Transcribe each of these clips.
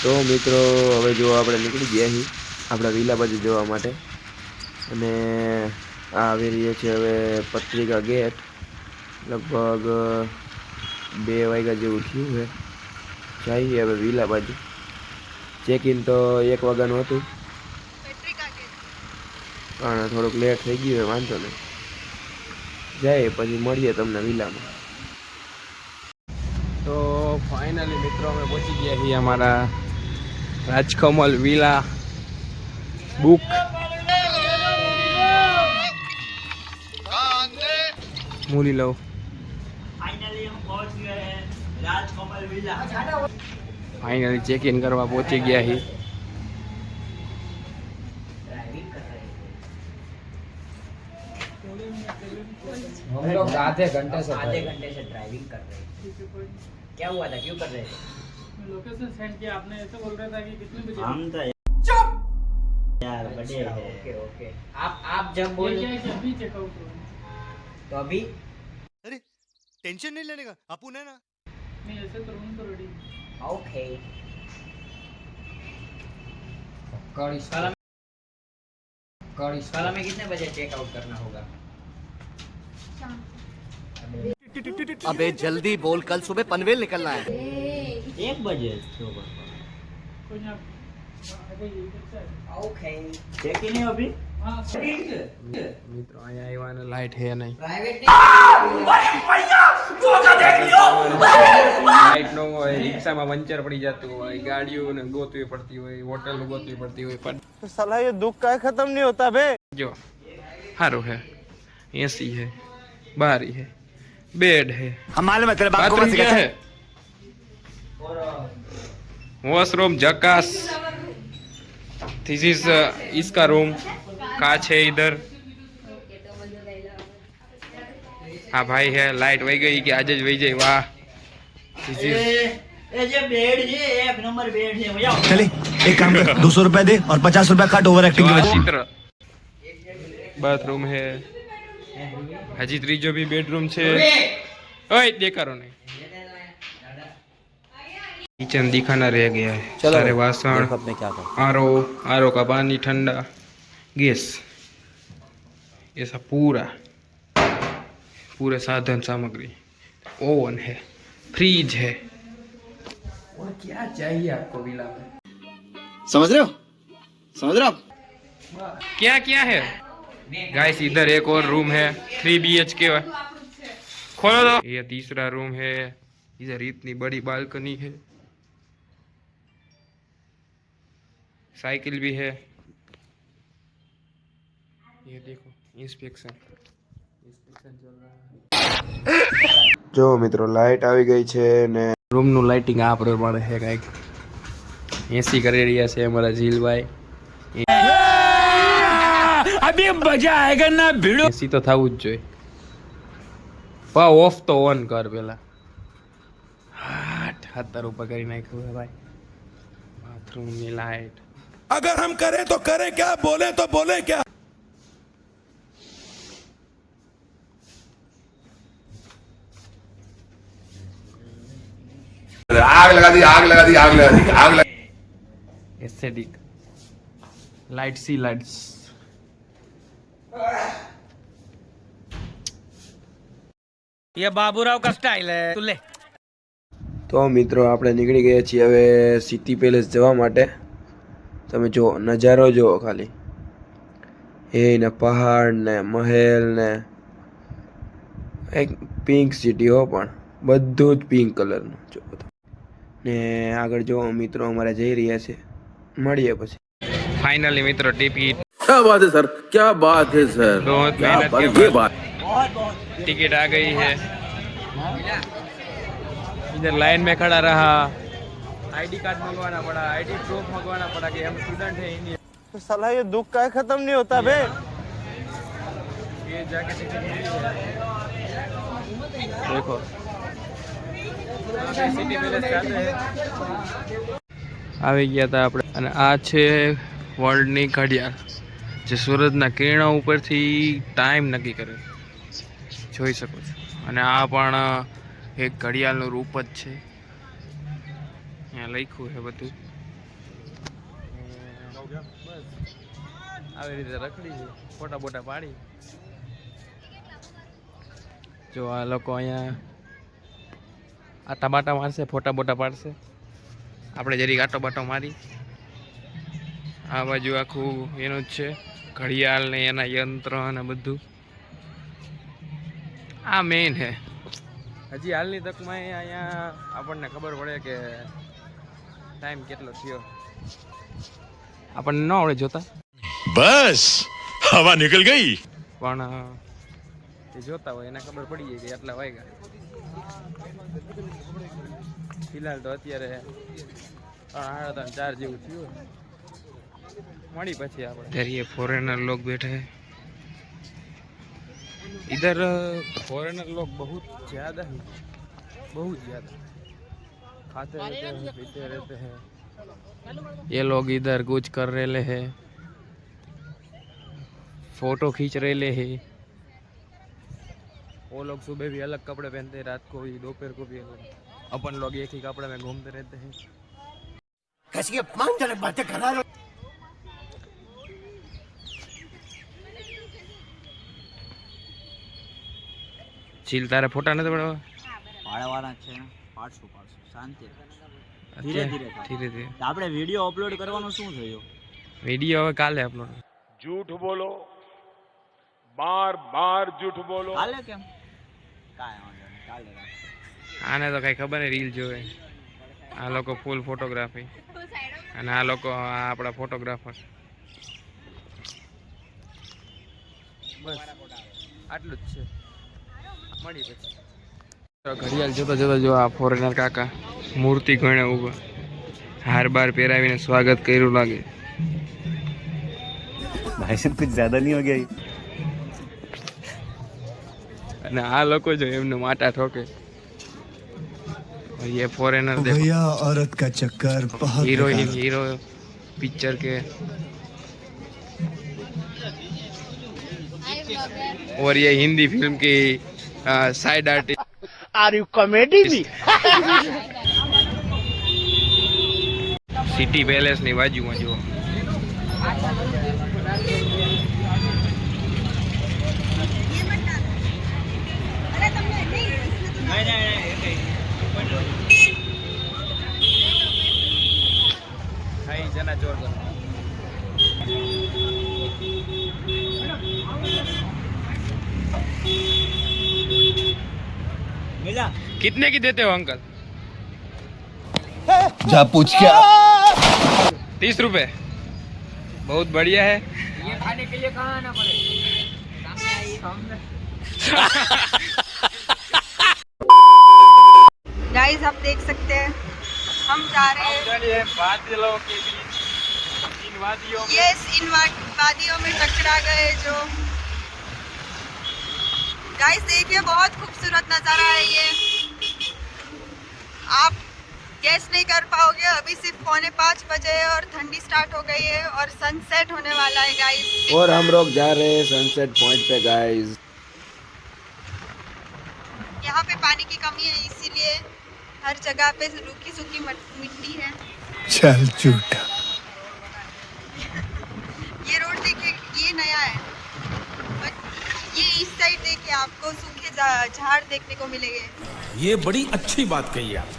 તો મિત્રો હવે જો આપણે નીકળી ગયા છીએ આપણા વિલા બાજુ જવા માટે અને આ આવી રહ્યા છે હવે પત્રિકા ગેટ લગભગ 2 વાગ્યા જેવું થયું છે જઈએ હવે વિલા બાજુ ચેક ઇન તો 1 વાગ્યાનું હતું પણ થોડુંક લેટ થઈ ગયું હોય વાંધો નહીં જાય પછી મળીએ તમને વિલામાં તો ફાઇનલી મિત્રો અમે પહોંચી ગયા છીએ અમારા રાજકમલ વિલા बुक मूली लो फाइनली हम पहुंच गए हैं Rajkamal villa. Finally check in करवा पहुंची गया ही हम लोग आधे घंटे से ड्राइविंग कर रहे हैं। क्या हुआ था, क्यों कर रहे थे? लोकेशन सेंड किया आपने, ऐसे बोल रहा था कि कितने बजे हम तो यार बड़े हैं। ओके ओके, आप जब बोल अभी चेकआउट हो तो अभी अरे टेंशन नहीं लेने का, अपुन है ना। नहीं, ऐसे तो रूम तो रेडी। ओके कल हमें कितने बजे चेकआउट करना होगा? अबे जल्दी बोल, कल सुबह पनवेल निकलना है। 1 बजे कोई ना ओके चेक इन है अभी। हाँ મિત્રો અહીંયા આવ્યા ને લાઈટ હે નહીં प्राइवेट લાઈટ નો હોય રિક્ષામાં પંચર પડી જતું હોય ગાડીઓને ગોતવી પડતી હોય હોટલ ગોતવી પડતી હોય પણ साला ये दुख का खत्म नहीं होता बे। जो सारो है एसी है बारी है बेड है हम मालूम है तेरे बाप को बाथरूम क्या है वॉशरूम जकास दिस इज इसका रूम कांच है इधर हाँ भाई है लाइट वही गई कि आज वही जाए वाह दिस इज ये जे बेड जे 1 नंबर बेड है भैया। चले एक काम कर, 200 रुपए दे और 50 रुपए काट ओवर एक्टिंग की वजह से। चित्र बाथरूम है हजी त्रीजो भी बेडरूम छे ओए देखारो नहीं किचन दिखाना रह गया है सारे वासण आरो का पानी ठंडा गैस ऐसा पूरे साधन सामग्री ओवन है फ्रिज है और क्या चाहिए आपको विला में समझ रहे हो आप? क्या क्या है गाइस इधर एक और रूम है 3 BHK खोलो दो ये तीसरा रूम है इधर इतनी बड़ी बालकनी है साइकिल भी है ये देखो इंस्पेक्शन चल रहा है जो मित्रों लाइट આવી ગઈ છે ને રૂમ નું લાઇટિંગ આ પ્રમાણે છે કાઈક એસી કરી રહ્યા છે અમારા જીલભાઈ અભી મજા આયેગા ના ભીડો એસી તો થાવું જ જોઈએ પા ઓફ તો ઓન કર પેલા હાથ ઉપર કરી નાખ્યું હે ભાઈ બાથરૂમ ની લાઇટ अगर हम करें तो करें क्या, बोले तो बोले क्या। आग लगा दी आग लगा दी आग लगा दी आग लगा एस्थेटिक लाइट सी लाइट्स ये बाबूराव का स्टाइल है, तू ले। તો મિત્રો આપણે નીકળી ગયા છીએ હવે સિટી પેલેસ જવા માટે તમે જો નજારો જો ખાલી એ ને પહાડ ને મહેલ ને એક પિંક સિટી હો પણ બધું જ પિંક કલરનું જો ને આગળ જો મિત્રો અમારે જઈ રહ્યા છે મળીએ પછી फाइनली मित्रों टिकट क्या बात है सर, क्या बात है सर, बहुत क्या मेहनत के बात, ये बाद बात। टिकट आ गई है इधर लाइन में खड़ा रहा आईडी कार्ड मंगवाना पड़ा आईडी प्रूफ मंगवाना पड़ा कि हम स्टूडेंट हैं इंडिया साला ये दुख का खत्म नहीं होता बे। ये जाके टिकट मिली है देखो સિટી પેલેસ જાતે આવી ગયા હતા આપણે અને આ છે વર્લ્ડની ઘડિયાળ જે સૂરજના કિરણો ઉપરથી ટાઈમ નક્કી કરે જોઈ શકો છો અને આ પણ એક ઘડિયાળનું રૂપ જ છે અહીંયા લખ્યું છે બધું આવી રીતે રખડી છે, ફોટા બોટા પાડી. જો આ લોકો અહીંયા આટા બાટા મારશે, ફોટા બોટા પાડશે. આપણે જરીક આટો બાટો મારી. આ બાજુ આખું એનું જ છે, ઘડિયાળ ને એના યંત્ર અને બધું. આ મેઇન હે. હજી હાલની તકમાં અહીંયા આપણને ખબર પડે કે ટાઈમ કેટલો થયો. આપણને ન આવડે જોતા, बस हवा निकल गई. પણ એ જોતા હોય એને ખબર પડી જાય કે આટલા વાગ્યા. ફિલહાલ તો અત્યારે 3:30 જેવું થયું. મળી પછી આપણે इधर ये फॉरेनर लोग बैठे हैं. इधर फॉरेनर लोग बहुत ज़्यादा हैं, बहुत ज़्यादा खाते रहते हैं, पीते रहते हैं. ये लोग इधर कुछ कर रहे हैं, फोटो खींच रहे हैं. वो लोग सुबह भी अलग कपड़े पहनते हैं, रात को भी, दोपहर को भी अलग. अपन लोग एक ही कपड़े में घूमते रहते हैं. कैसी अपमानजनक बातें कर रहा है. ચીલ તારે ફોટા નથી પડવા? પાડવાના છે ને, પાડશું શાંતિ. ધીરે ધીરે ધીરે ધીરે. આપણે વિડીયો અપલોડ કરવાનું શું થયું? વિડીયો હવે કાલે અપલોડ. झूठ बोलो, बार बार झूठ बोलो. કાલે કેમ? કાંઈ વાંધો નહીં, કાલે રાખ. આને તો કઈ ખબર નહીં, રીલ જોવે. આ લોકો ફૂલ ફોટોગ્રાફી અને આ લોકો આપણા ફોટોગ્રાફર. બસ આટલું જ છે. મળી પછી ઘડિયાળ જોતા જોતા જો આ ફોરેનર કાકા મૂર્તિ ગણે ઉભા, હાર બાર પહેરાવીને સ્વાગત કર્યું લાગે. भाई साहब कुछ ज्यादा नहीं हो गया ये? અને આ લોકો જો એમને માટા ઠોકે. और ये फॉरेनर देखो, भैया औरत का चक्कर बहुत हीरोइन हीरो पिक्चर के. और ये हिंदी फिल्म की side artist. Are you comedy me? City palace ની બાજુમાં જુઓ. ખાઈ જના ચોર કરો. મિલા कितने की देते हो अंकल? जा पूछ क्या. 30 रुपए. बहुत बढ़िया है. ये खाने के लिए कहाँ आना पड़ेगा? गाइस आप देख सकते हैं हम जा रहे हैं बादलों के बीच, इन वादियों में. ये इन वादियों में टकरा गए जो. गाइस देखिए बहुत खूबसूरत नज़ारा है ये, आप गेस नहीं कर पाओगे. अभी सिर्फ 4:45 बजे है और ठंडी स्टार्ट हो गई है और सनसेट होने वाला है गाइस. और हम लोग जा रहे हैं सनसेट पॉइंट पे गाइस. यहाँ पे पानी की कमी है इसीलिए हर जगह पे रूखी सूखी मिट्टी है. चल झूठा. ये रोड देखिए, ये नया है. और ये इस साइड देखिए आपको सूखे झाड़ देखने को मिलेंगे. ये बड़ी अच्छी बात कही आप.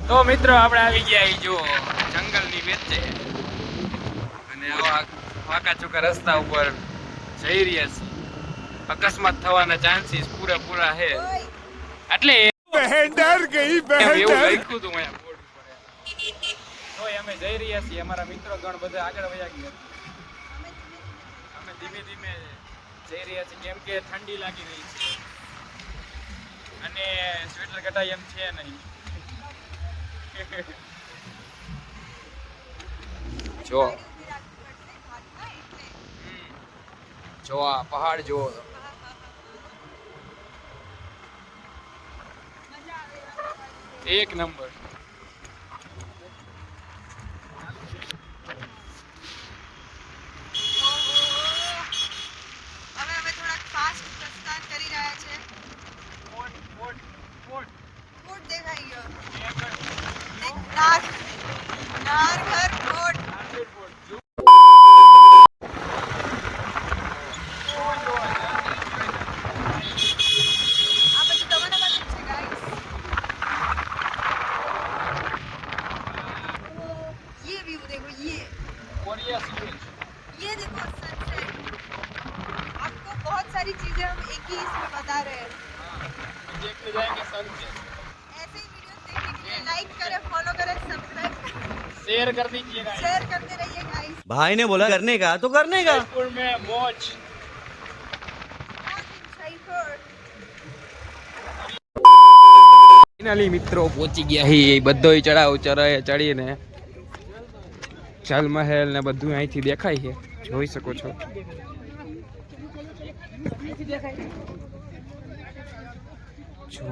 તો મિત્રો આપણે આવી ગયા જો જંગલની વચ્ચે અને આવા વાંકા ચોકા રસ્તા ઉપર જઈ રહ્યા છીએ. અકસ્માત થવાના ચાન્સીસ પૂરા છે. એટલે बहन डर गई, એવું લખ્યું હતું અહીંયા બોર્ડ ઉપર. તો અમે જઈ રહ્યા છીએ. અમારા મિત્રો ગણ બધા આગળ વયા ગયા. અમે ધીમે ધીમે જઈ રહ્યા છીએ કેમ કે ઠંડી લાગી રહી છે અને સ્વેટર કઢાઈ એમ છે નહીં. જો જો આ પહાડ જો એક નંબર. હવે અમે થોડાક ફાસ્ટ પ્રસ્થાન કરી રહ્યા છે. ફોર્ટ દેખાઈ ગયો. નારઘર ફોર્ટ. આ બધું તમારા પાસે છે ગાઈસ. ये व्यू देखो, ये देखो सनसेट. आपको बहुत सारी चीजें हम एक ही इसमें बता रहे हैं. ऐसे ही वीडियोस देखने के लिए लाइक करें, फॉलो करें, सब्सक्राइब शेयर कर दीजिएगा. शेयर करते रहिए गाइस. भाई ने बोला करने का तो करने का। जयपुर में मौज. ફાઇનલી મિત્રો પહોંચી ગયા હી બધોય ચડાવ ચડીને જલ મહેલ ને બધું અહીંથી દેખાય છે, જોઈ શકો છો. જો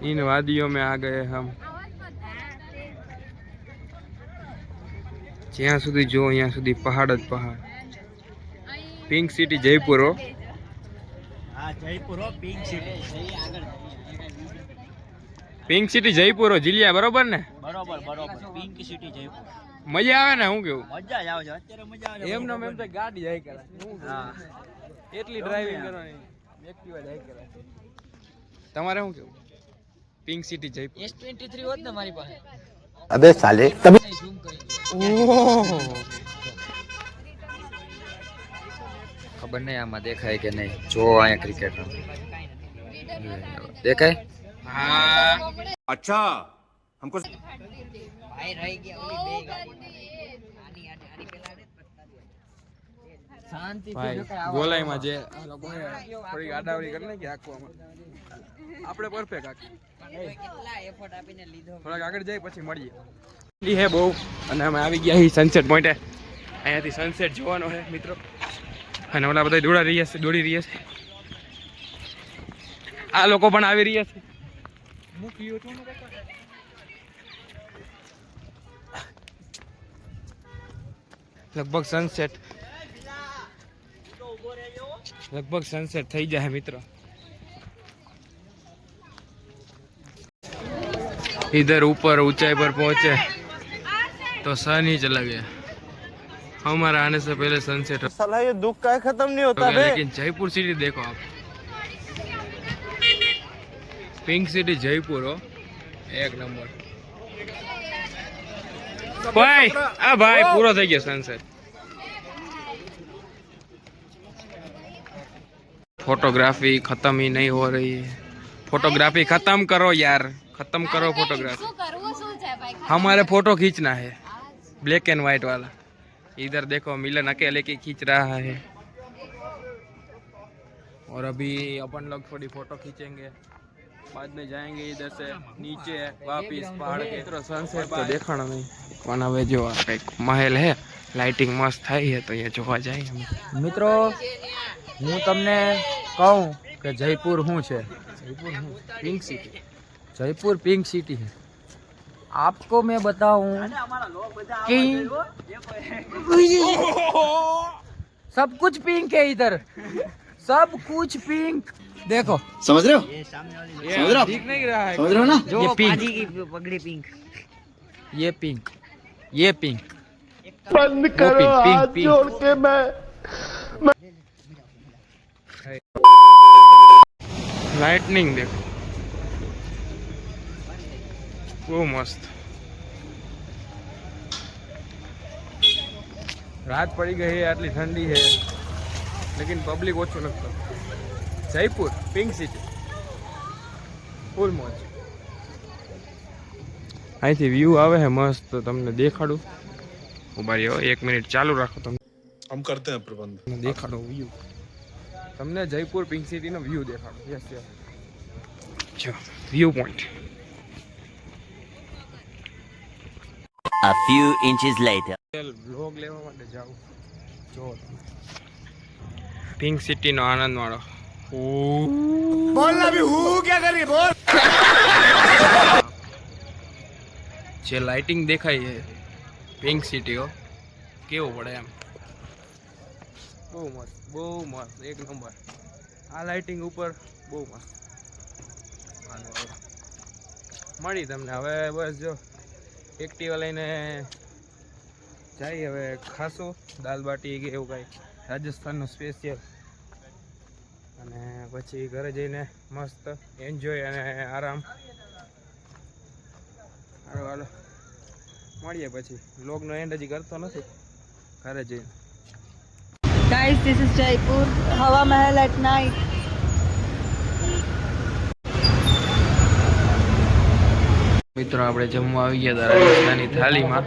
इन वादियों में आ गए हम. જ્યાં સુધી જો અહીંયા સુધી પહાડ જ પહાડ. પિંક સિટી જયપુર હો. हाँ जयपुर हो pink city pink city Jaipur હો જીલિયા, બરોબર ને? बरोबर बरोबर पिंक सिटी जयपुर મજા આવે ને? હું કેવું मजा જ આવે છે અત્યારે મજા આવે એમ એમ તો ગાડી જાય કરે હા એટલી ડ્રાઇવિંગ કરવાની એક્ટિવા જાય કરે. તમારે શું કેવું? Pink city Jaipur. S23 હોત ને મારી પાસે. अबे साले तभी ઓહ ખબર નહીં આમાં દેખાય કે નહીં. જો અહીંયા ક્રિકેટ દેખાય. હા अच्छा हमको ભાઈ રહી ગયા ઓલી બે ગાડી. આની પેલા શાંતિ ભાઈ ગોલાઈમાં જે આ લોકોએ થોડી આડાવડી કરી નાખી આંખવામાં, આપણે પરફેક્ટ આખી. કેટલા એફર્ટ આપીને લીધો. થોડાક આગળ જાય પછી મળીએ. ઠંડી હે બહુ અને અમે આવી ગયા છીએ સનસેટ પોઈન્ટે. અહીંયાથી સનસેટ જોવાનો છે મિત્રો. અને ઓલા બધા દોડી રહ્યા છે. આ લોકો પણ આવી રહ્યા છે. લગભગ સનસેટ થઈ જાય મિત્રો. इधर ऊपर ऊंचाई पर पहुंचे तो सन ही चला गया. हमारा आने से पहले सनसेट साला ये दुख का खत्म नहीं होता हो गया. लेकिन जयपुर सिटी देखो आप. पिंक सिटी जयपुर हो एक नंबर. भाई आ भाई पूरा થઈ ગયો सनसेट. फोटोग्राफी खत्म ही नहीं हो रही है. फोटोग्राफी खत्म करो यार, खत्म करो फोटोग्राफी. हमारे फोटो खींचना है ब्लैक एंड व्हाइट वाला. इधर देखो मिलन अकेले की खींच रहा है. और अभी अपन लोग थोड़ी फोटो खींचेंगे, बाद में जाएंगे इधर से नीचे वापिस पहाड़ के. तो सनसेट तो देखना नहीं પણ હવે જો આ કંઈક મહેલ હે, લાઇટિંગ મસ્ત થઈ છે તો અહીંયા જોવા જાય અમે. મિત્રો હું તમને કહું કે જયપુર શું છે. Jaipur pink city. Jaipur pink city है. आपको मैं बताऊं कि सब कुछ पिंक है इधर, सब कुछ पिंक. देखो समझ रहे हो ये दिख नहीं रहा है. समझ रहे हो ना જો ये pink. પાજી की पगड़ी पिंक. ये पिंक, ये पिंक. बंद करो हाथ जोड़ के. લાઇટનિંગ દેખો બહુ મસ્ત. રાત પડી ગઈ है, આટલી ઠંડી है लेकिन पब्लिक ઓછો लगता. जयपुर पिंक सिटी ફૂલ મોજ. અહીંથી વ્યૂ આવે છે મસ્ત, તો તમને દેખાડું. ઉભા રહ્યો 1 મિનિટ ચાલુ રાખો. તમને हम करते हैं प्रबंध. દેખાડો વ્યૂ. તમને જયપુર પિંક સિટીનો વ્યૂ દેખાડો. યસ યસ જો view point. A few inches later. Vlog લેવા માટે જાઉં. જો પિંક સિટીનો આનંદ માણો. बोलना भी हूँ क्या करिए बोल જે લાઇટિંગ દેખાય છે પિંક સિટીઓ કેવું પડે એમ. બહુ મસ્ત એક નંબર. આ લાઇટિંગ ઉપર બહુ મસ્ત. મળી તમને હવે બસ જો એક્ટિવા લઈને જાય હવે ખાશું દાલ બાટી કે એવું કાંઈ રાજસ્થાનનું સ્પેશિયલ અને પછી ઘરે જઈને મસ્ત એન્જોય અને આરામ. હાલો મળીએ પછી. વ્લોગનો એન્ડ હજી કરતો નથી ઘરે જઈને. Guys, this is Jaipur. Hawa Mahal at night. મિત્રો આપણે જમવા આવી ગયા હતા રાજસ્થાની થાળીમાં.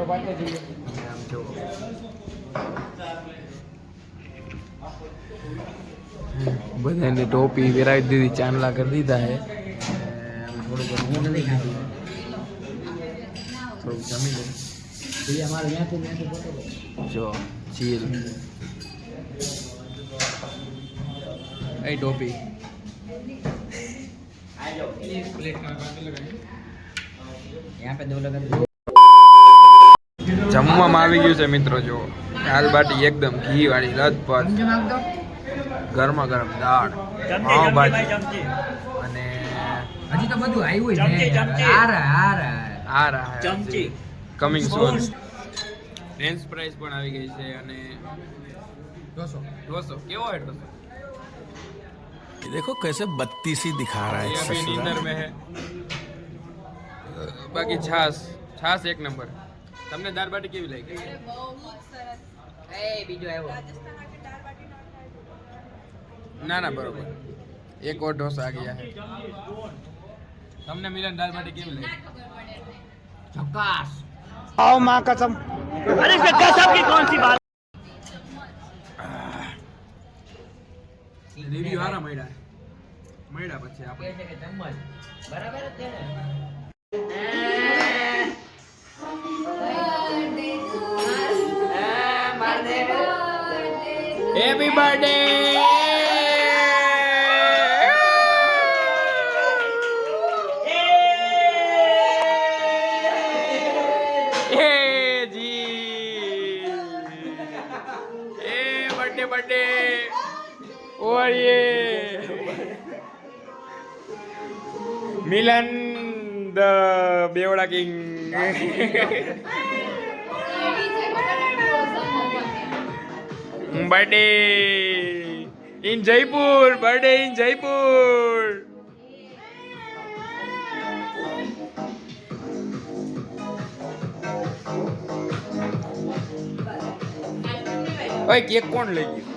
બધાને ટોપી પહેરાવી દીધી, ચાંદલા કરી દીધા છે. થોડું જમી લે. જો ચીલ એ ટોપી જમવામાં આવી ગયું છે મિત્રો. જો દાલ બાટી એકદમ ઘી વાળી લથપથ, ગરમા ગરમ દાળ, પાવભાજી અને હજી તો બધું આવ્યું ચમચી કમિંગ સૂન. ફ્રેન્ચ ફ્રાઈઝ પણ આવી ગઈ છે અને ઢોસો કેવો है ઢોસો? देखो कैसे बत्तीसी दिखा रहा ये अभी नींदर में है. બાકી છાસ એક નંબર. તમને દાળ બાટી કેવી લાગી? બહુ જ સરસ. બીજો આવ્યો ના બરોબર. એક और ઢોસા આ ગયા है. તમને મિલન દાળ બાટી કેવી લાગી? झकास. आओ माँ कसम अरे इसमें कसम की कौन सी बात રિવ્યુ હારા મળ્યા પછી આપણે બરાબર જ છે ને હેપી બર્થડે. बर्थडे और ये मिलन द बेवड़ा king. Birthday in Jaipur. Birthday in Jaipur. ओए केक कौन ले गया?